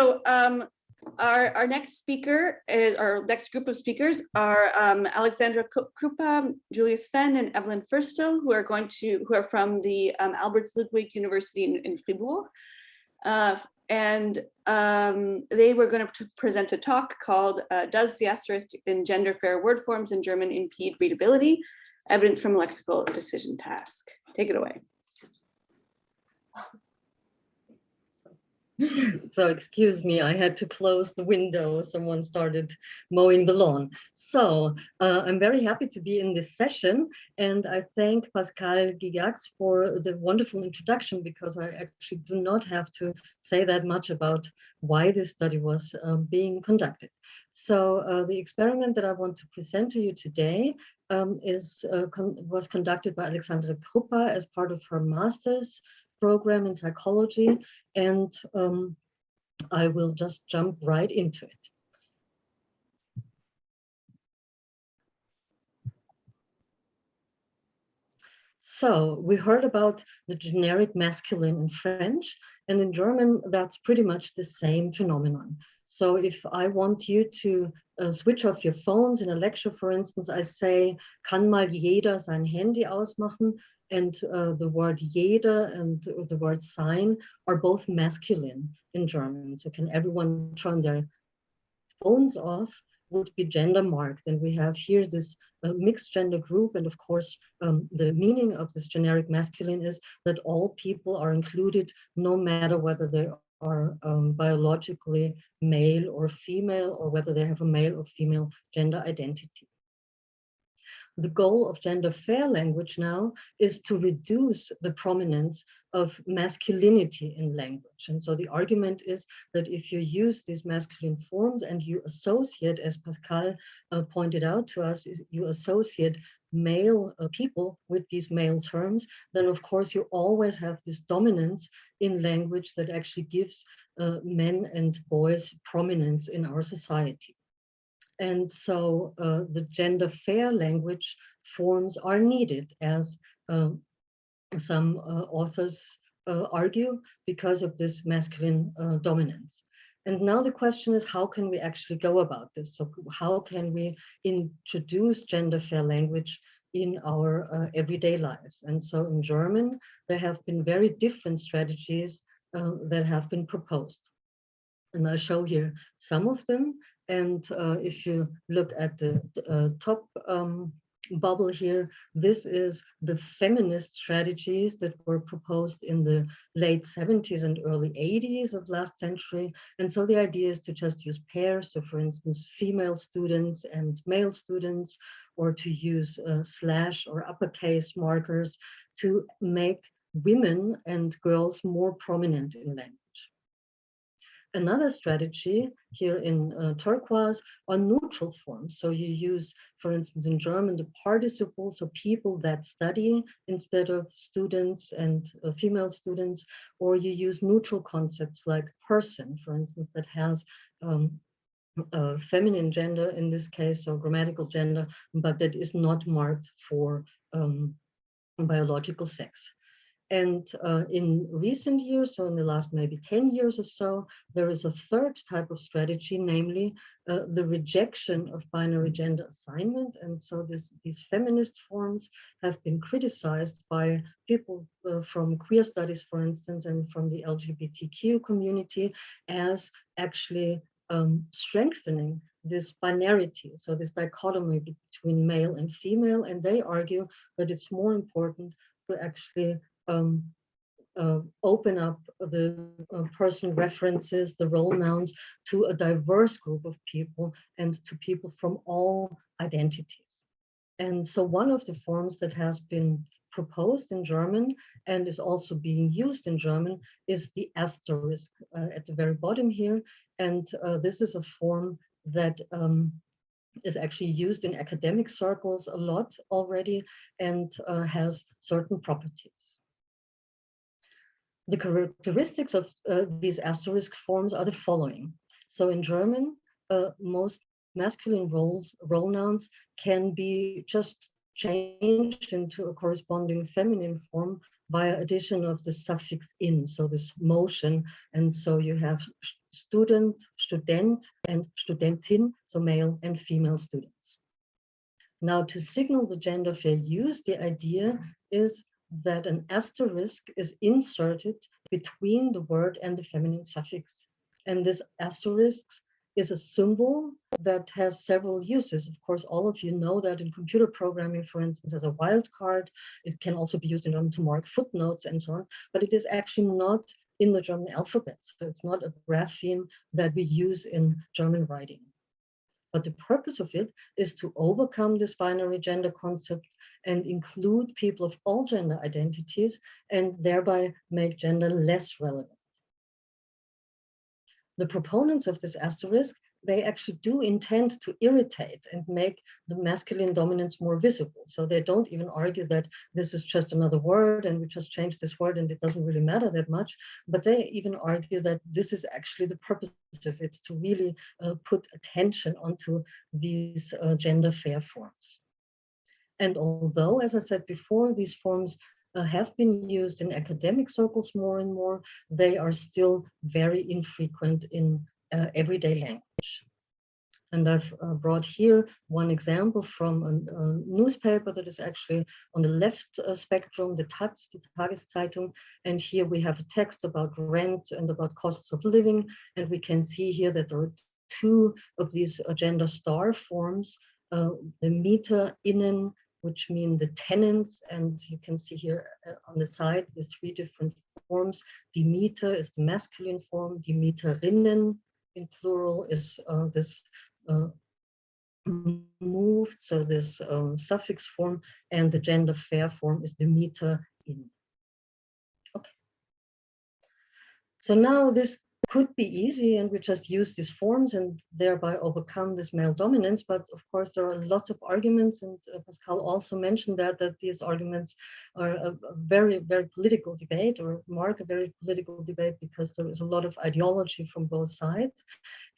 So our next speaker is, our next group of speakers are Alexandra Kruppa, Julius Fenn, and Evelyn Ferstl, who are from the Albert-Ludwigs University in Freiburg. And they were going to present a talk called Does the Asterisk in Gender Fair Word Forms in German Impede Readability? Evidence from Lexical Decision Task. Take it away. So excuse me, I had to close the window. Someone started mowing the lawn. So I'm very happy to be in this session, and I thank Pascal Gigax for the wonderful introduction, because I actually do not have to say that much about why this study was being conducted. So the experiment that I want to present to you today was conducted by Alexandra Kruppa as part of her master's program in psychology, and I will just jump right into it. So we heard about the generic masculine in French, and in German that's pretty much the same phenomenon. So if I want you to switch off your phones in a lecture, for instance, I say, kann mal jeder sein Handy ausmachen? And the word jeder and the word sein are both masculine in German. So can everyone turn their phones off would be gender marked. And we have here this mixed gender group. And of course, the meaning of this generic masculine is that all people are included, no matter whether they are biologically male or female, or whether they have a male or female gender identity. The goal of gender fair language now is to reduce the prominence of masculinity in language. And so the argument is that if you use these masculine forms and you associate, as Pascal pointed out to us, you associate male people with these male terms, then of course you always have this dominance in language that actually gives men and boys prominence in our society. And so the gender fair language forms are needed, as some authors argue, because of this masculine dominance. And now the question is, how can we actually go about this? So how can we introduce gender fair language in our everyday lives? And so in German, there have been very different strategies that have been proposed. And I show here some of them. And if you look at the top bubble here, this is the feminist strategies that were proposed in the late 70s and early 80s of last century. And so the idea is to just use pairs. So for instance, female students and male students, or to use slash or uppercase markers to make women and girls more prominent in language. Another strategy here in turquoise are neutral forms. So you use, for instance, in German, the participle, so people that study instead of students and female students, or you use neutral concepts like person, for instance, that has feminine gender in this case, or grammatical gender, but that is not marked for biological sex. And in recent years, so in the last maybe 10 years or so, there is a third type of strategy, namely the rejection of binary gender assignment. And so these feminist forms have been criticized by people from queer studies, for instance, and from the LGBTQ community as actually strengthening this binarity, so this dichotomy between male and female. And they argue that it's more important to actually open up the person references, the role nouns, to a diverse group of people and to people from all identities. And so one of the forms that has been proposed in German and is also being used in German is the asterisk at the very bottom here. And this is a form that is actually used in academic circles a lot already and has certain properties. The characteristics of these asterisk forms are the following. So in German, most masculine role nouns can be just changed into a corresponding feminine form via addition of the suffix in, so this motion. And so you have student, student, and studentin, so male and female students. Now, to signal the gender fair use, the idea is that an asterisk is inserted between the word and the feminine suffix. And this asterisk is a symbol that has several uses. Of course, all of you know that in computer programming, for instance, as a wildcard. It can also be used in order to mark footnotes and so on, but it is actually not in the German alphabet. So it's not a grapheme that we use in German writing. But the purpose of it is to overcome this binary gender concept and include people of all gender identities and thereby make gender less relevant. The proponents of this asterisk, they actually do intend to irritate and make the masculine dominance more visible. So they don't even argue that this is just another word and we just change this word and it doesn't really matter that much, but they even argue that this is actually the purpose of it, to really put attention onto these gender fair forms. And although, as I said before, these forms have been used in academic circles more and more, they are still very infrequent in everyday language. And I've brought here one example from a newspaper that is actually on the left spectrum, the Taz, the Tageszeitung. And here we have a text about rent and about costs of living. And we can see here that there are two of these gender star forms, the Mieter innen, which mean the tenants, and you can see here on the side the three different forms. Die Mieter is the masculine form, die Mieterinnen in plural is this moved, so this suffix form, and the gender fair form is the Mieterin. Okay. So now this could be easy and we just use these forms and thereby overcome this male dominance. But of course, there are lots of arguments, and Pascal also mentioned that these arguments are a very, very political debate, or mark a very political debate, because there is a lot of ideology from both sides.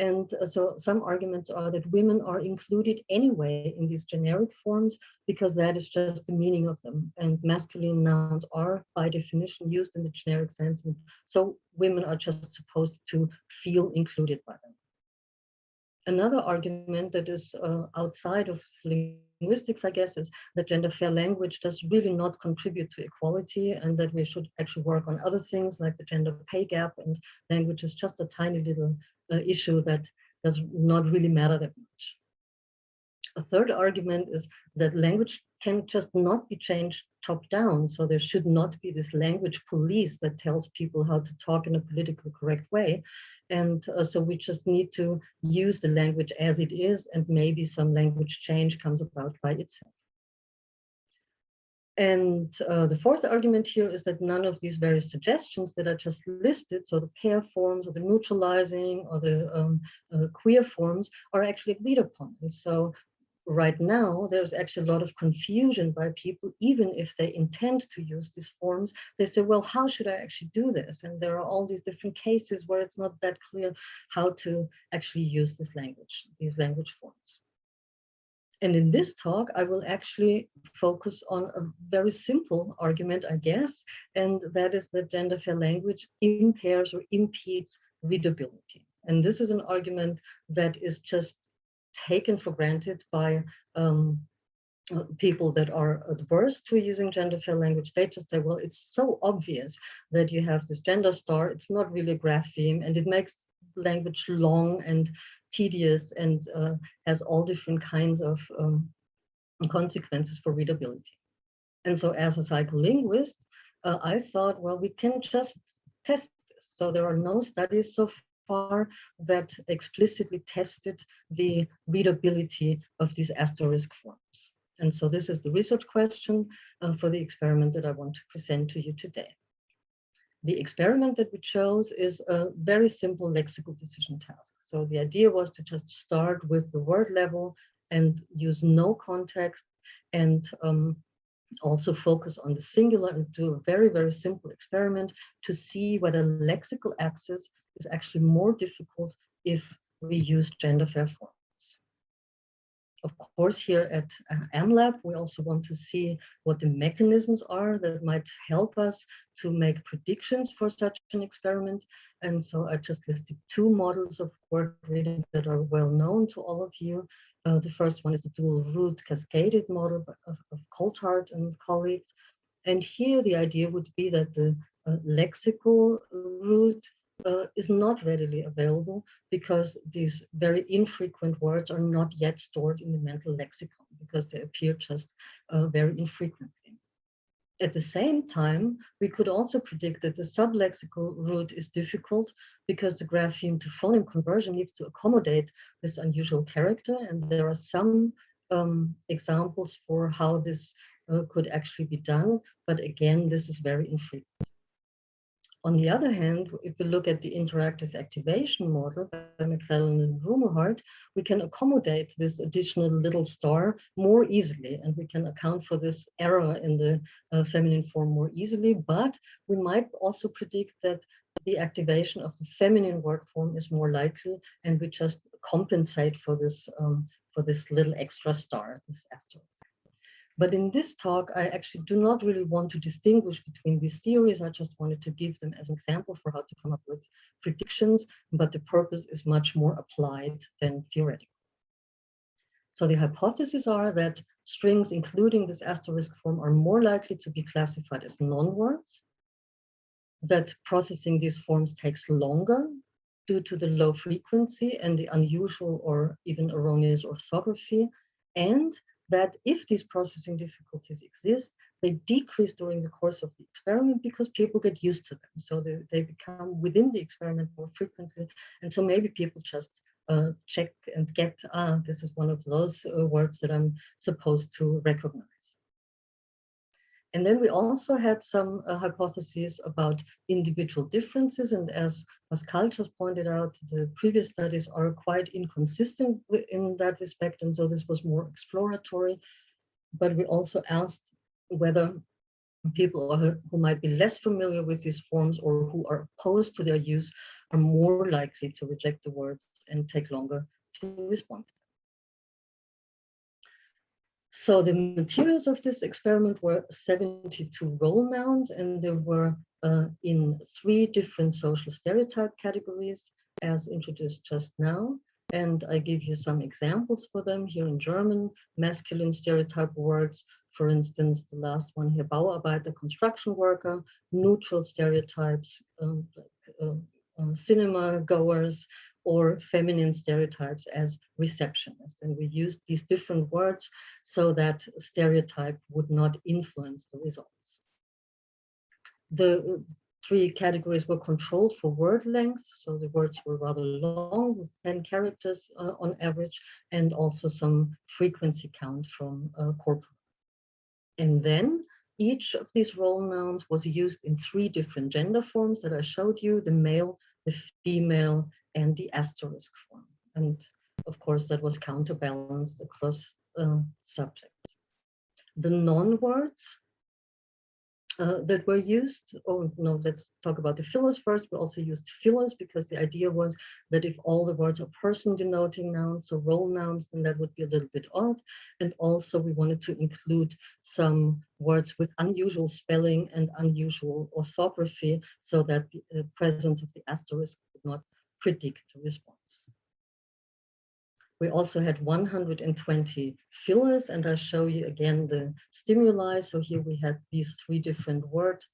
And so some arguments are that women are included anyway in these generic forms because that is just the meaning of them. And masculine nouns are by definition used in the generic sense. And so women are just supposed to feel included by them. Another argument that is outside of linguistics, I guess, is that gender fair language does really not contribute to equality, and that we should actually work on other things like the gender pay gap, and language is just a tiny little issue that does not really matter that much. A third argument is that language can just not be changed top down. So there should not be this language police that tells people how to talk in a politically correct way. And so we just need to use the language as it is, and maybe some language change comes about by itself. And the fourth argument here is that none of these various suggestions that I just listed, so the pair forms or the neutralizing or the queer forms, are actually agreed upon. And so right now, there's actually a lot of confusion by people, even if they intend to use these forms. They say, well, how should I actually do this? And there are all these different cases where it's not that clear how to actually use this language, these language forms. And in this talk, I will actually focus on a very simple argument, I guess, and that is that gender fair language impairs or impedes readability. And this is an argument that is just taken for granted by people that are adverse to using gender fair language. They just say, well, it's so obvious that you have this gender star, it's not really a grapheme, and it makes language long and tedious and has all different kinds of consequences for readability. And so as a psycholinguist, I thought, well, we can just test this. So there are no studies so far that explicitly tested the readability of these asterisk forms. And so this is the research question for the experiment that I want to present to you today. The experiment that we chose is a very simple lexical decision task. So the idea was to just start with the word level and use no context, and also focus on the singular and do a very, very simple experiment to see whether lexical access is actually more difficult if we use gender fair forms. Of course, here at AmLab, we also want to see what the mechanisms are that might help us to make predictions for such an experiment. And so I just listed two models of word reading that are well known to all of you. The first one is the dual root cascaded model of Coulthard and colleagues. And here the idea would be that the lexical root is not readily available because these very infrequent words are not yet stored in the mental lexicon because they appear just very infrequently. At the same time, we could also predict that the sublexical root is difficult because the grapheme to phoneme conversion needs to accommodate this unusual character, and there are some examples for how this could actually be done, but again, this is very infrequent. On the other hand, if we look at the interactive activation model by McClellan and Rumelhart, we can accommodate this additional little star more easily, and we can account for this error in the feminine form more easily, but we might also predict that the activation of the feminine word form is more likely, and we just compensate for this little extra star, this asterisk. But in this talk, I actually do not really want to distinguish between these theories. I just wanted to give them as an example for how to come up with predictions, but the purpose is much more applied than theoretical. So the hypotheses are that strings, including this asterisk form, are more likely to be classified as non-words, that processing these forms takes longer due to the low frequency and the unusual or even erroneous orthography, and that if these processing difficulties exist, they decrease during the course of the experiment because people get used to them. So they become within the experiment more frequently. And so maybe people just check and get, this is one of those words that I'm supposed to recognize. And then we also had some hypotheses about individual differences. And as Pascal just pointed out, the previous studies are quite inconsistent in that respect. And so this was more exploratory. But we also asked whether people who might be less familiar with these forms or who are opposed to their use are more likely to reject the words and take longer to respond. So the materials of this experiment were 72 role nouns, and they were in 3 different social stereotype categories, as introduced just now. And I give you some examples for them here in German. Masculine stereotype words, for instance, the last one here, Bauarbeiter, construction worker. Neutral stereotypes, cinema goers, or feminine stereotypes as receptionist. And we used these different words so that stereotype would not influence the results. The 3 categories were controlled for word length, so the words were rather long, with 10 characters on average, and also some frequency count from corpora. And then each of these role nouns was used in 3 different gender forms that I showed you, the male, the female, and the asterisk form. And of course, that was counterbalanced across subjects. The non-words that were used, oh no, let's talk about the fillers first. We also used fillers because the idea was that if all the words are person denoting nouns, so role nouns, then that would be a little bit odd. And also we wanted to include some words with unusual spelling and unusual orthography so that the presence of the asterisk would not predict the response. We also had 120 fillers, and I'll show you again the stimuli. So here we had these 3 different word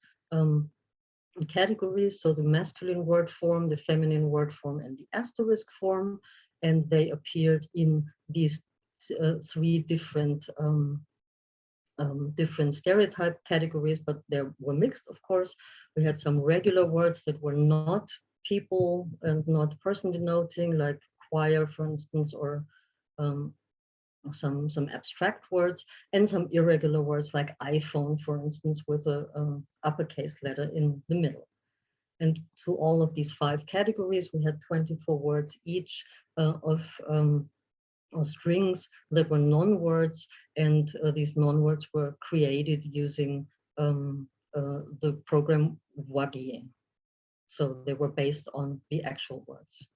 categories. So the masculine word form, the feminine word form, and the asterisk form. And they appeared in these 3 different different stereotype categories, but they were mixed, of course. We had some regular words that were not people and not person denoting, like choir, for instance, or some abstract words, and some irregular words like iPhone, for instance, with a uppercase letter in the middle. And to all of these 5 categories, we had 24 words each of strings that were non-words, and these non-words were created using the program Wagier. So they were based on the actual words.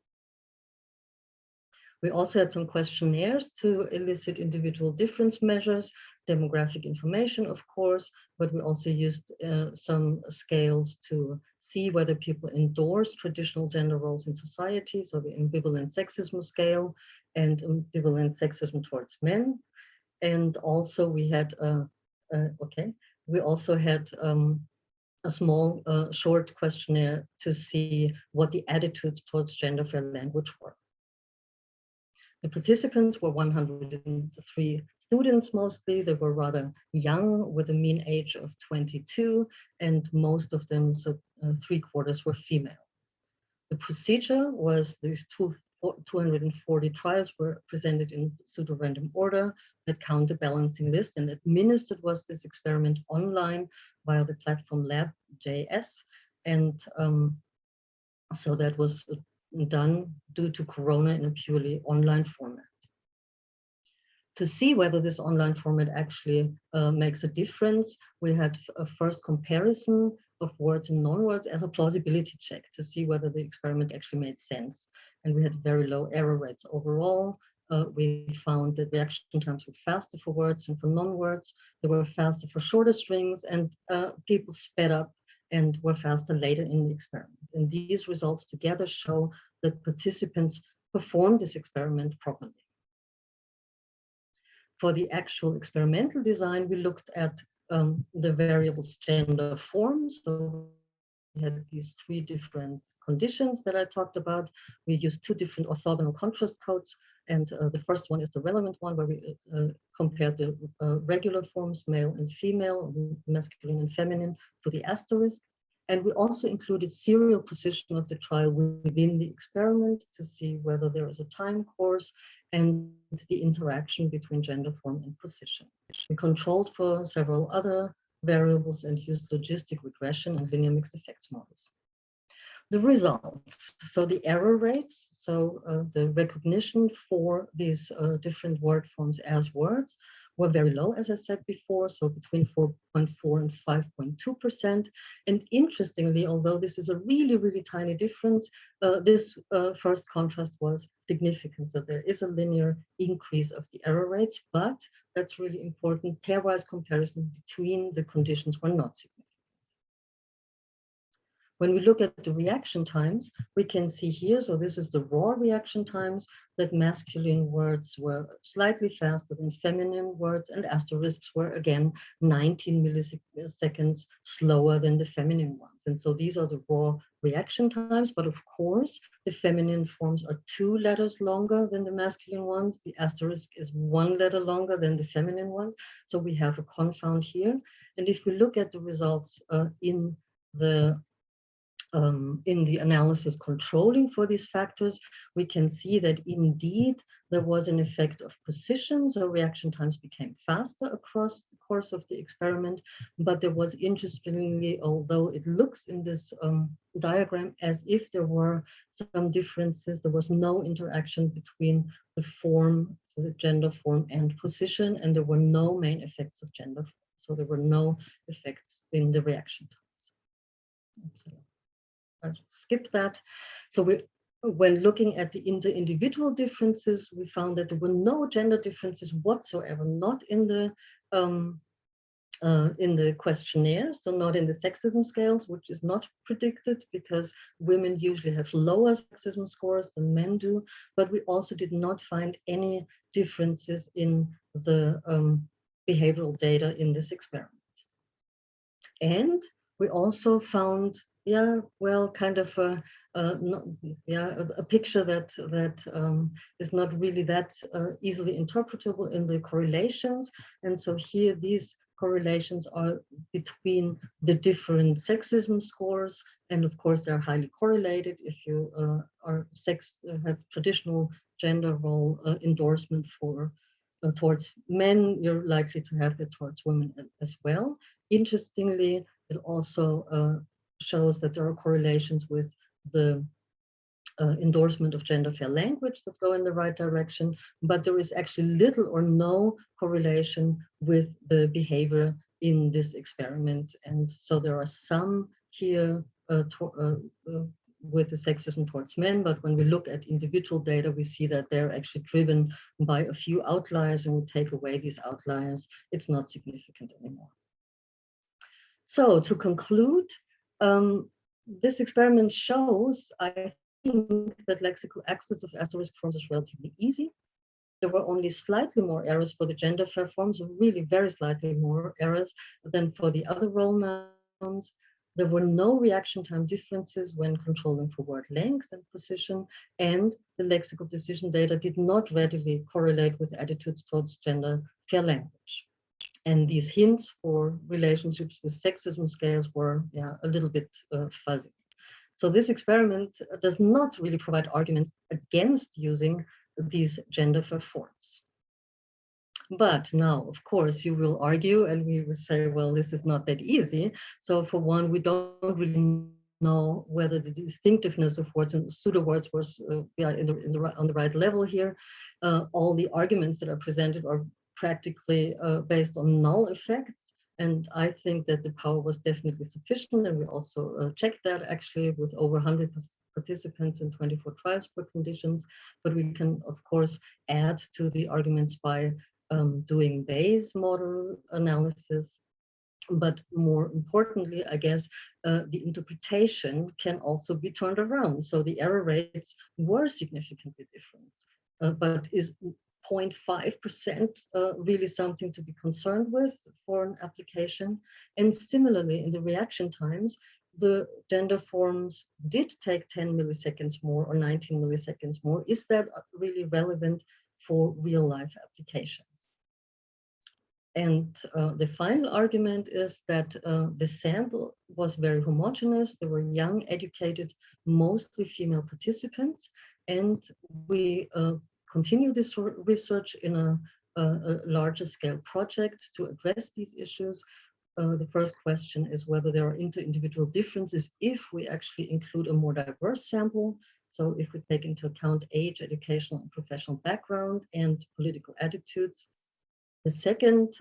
We also had some questionnaires to elicit individual difference measures, demographic information, of course, but we also used some scales to see whether people endorse traditional gender roles in society, so the ambivalent sexism scale and ambivalent sexism towards men. And also we had, we also had a small short questionnaire to see what the attitudes towards gender fair language were. The participants were 103 students mostly. They were rather young with a mean age of 22, and most of them, so 3/4 were female. The procedure was these 240 trials were presented in pseudo-random order with counterbalancing list, and administered was this experiment online via the platform Lab.js. And so that was done due to Corona in a purely online format. To see whether this online format actually makes a difference, we had a first comparison of words and non-words as a plausibility check to see whether the experiment actually made sense. And we had very low error rates overall. We found that reaction times were faster for words and for non-words. They were faster for shorter strings, and people sped up and were faster later in the experiment. And these results together show that participants performed this experiment properly. For the actual experimental design, we looked at the variables gender forms. So we had these 3 different conditions that I talked about. We used 2 different orthogonal contrast codes. And the first one is the relevant one, where we compared the regular forms, male and female, masculine and feminine, to the asterisk. And we also included serial position of the trial within the experiment to see whether there is a time course and the interaction between gender form and position. We controlled for several other variables and used logistic regression and linear mixed effects models. The results, so the error rates, so the recognition for these different word forms as words were very low, as I said before, so between 4.4 and 5.2%. And interestingly, although this is a really, really tiny difference, this first contrast was significant. So there is a linear increase of the error rates, but that's really important. Pairwise comparison between the conditions were not significant. When we look at the reaction times, we can see here, so this is the raw reaction times, that masculine words were slightly faster than feminine words, and asterisks were again 19 milliseconds slower than the feminine ones. And so these are the raw reaction times, but of course, the feminine forms are 2 letters longer than the masculine ones. The asterisk is 1 letter longer than the feminine ones. So we have a confound here. And if we look at the results in the analysis controlling for these factors, we can see that indeed there was an effect of position, so reaction times became faster across the course of the experiment. But there was, interestingly, although it looks in this diagram as if there were some differences, there was no interaction between the form, the gender form, and position, and there were no main effects of gender form. So there were no effects in the reaction times. I'll skip that. So when looking at the inter-individual differences, we found that there were no gender differences whatsoever, not in the questionnaire, so not in the sexism scales, which is not predicted because women usually have lower sexism scores than men do, but we also did not find any differences in the behavioral data in this experiment. And we also found kind of a picture that is not really that easily interpretable in the correlations. And so here, these correlations are between the different sexism scores, and of course they're highly correlated. If you have traditional gender role endorsement for towards men, you're likely to have that towards women as well. Interestingly, it also shows that there are correlations with the endorsement of gender fair language that go in the right direction, but there is actually little or no correlation with the behavior in this experiment. And so there are some here with the sexism towards men, but when we look at individual data, we see that they're actually driven by a few outliers, and we take away these outliers, it's not significant anymore. So to conclude, this experiment shows, I think, that lexical access of asterisk forms is relatively easy. There were only slightly more errors for the gender fair forms, really very slightly more errors than for the other role nouns. There were no reaction time differences when controlling for word length and position, and the lexical decision data did not readily correlate with attitudes towards gender fair language. And these hints for relationships with sexism scales were a little bit fuzzy. So this experiment does not really provide arguments against using these gender fair forms. But now, of course, you will argue, and we will say, well, this is not that easy. So for one, we don't really know whether the distinctiveness of words and pseudo words was on the right level here. All the arguments that are presented are practically based on null effects. And I think that the power was definitely sufficient. And we also checked that actually with over 100 participants in 24 trials per conditions. But we can, of course, add to the arguments by doing Bayes model analysis. But more importantly, I guess, the interpretation can also be turned around. So the error rates were significantly different, but is 0.5% really something to be concerned with for an application? And similarly, in the reaction times, the gender forms did take 10 milliseconds more or 19 milliseconds more. Is that really relevant for real life applications? And the final argument is that the sample was very homogeneous. There were young, educated, mostly female participants. And we continue this research in a larger scale project to address these issues. The first question is whether there are inter-individual differences if we actually include a more diverse sample. So if we take into account age, educational and professional background, and political attitudes. The second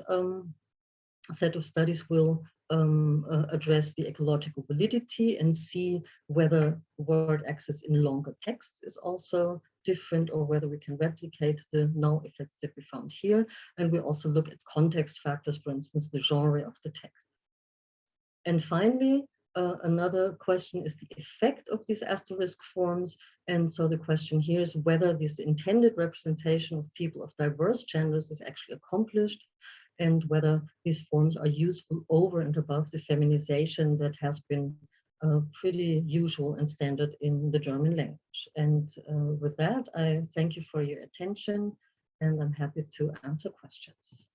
set of studies will address the ecological validity and see whether word access in longer texts is also different, or whether we can replicate the null effects that we found here. And we also look at context factors, for instance, the genre of the text. And finally, another question is the effect of these asterisk forms. And so the question here is whether this intended representation of people of diverse genders is actually accomplished, and whether these forms are useful over and above the feminization that has been pretty usual and standard in the German language. And with that, I thank you for your attention, and I'm happy to answer questions.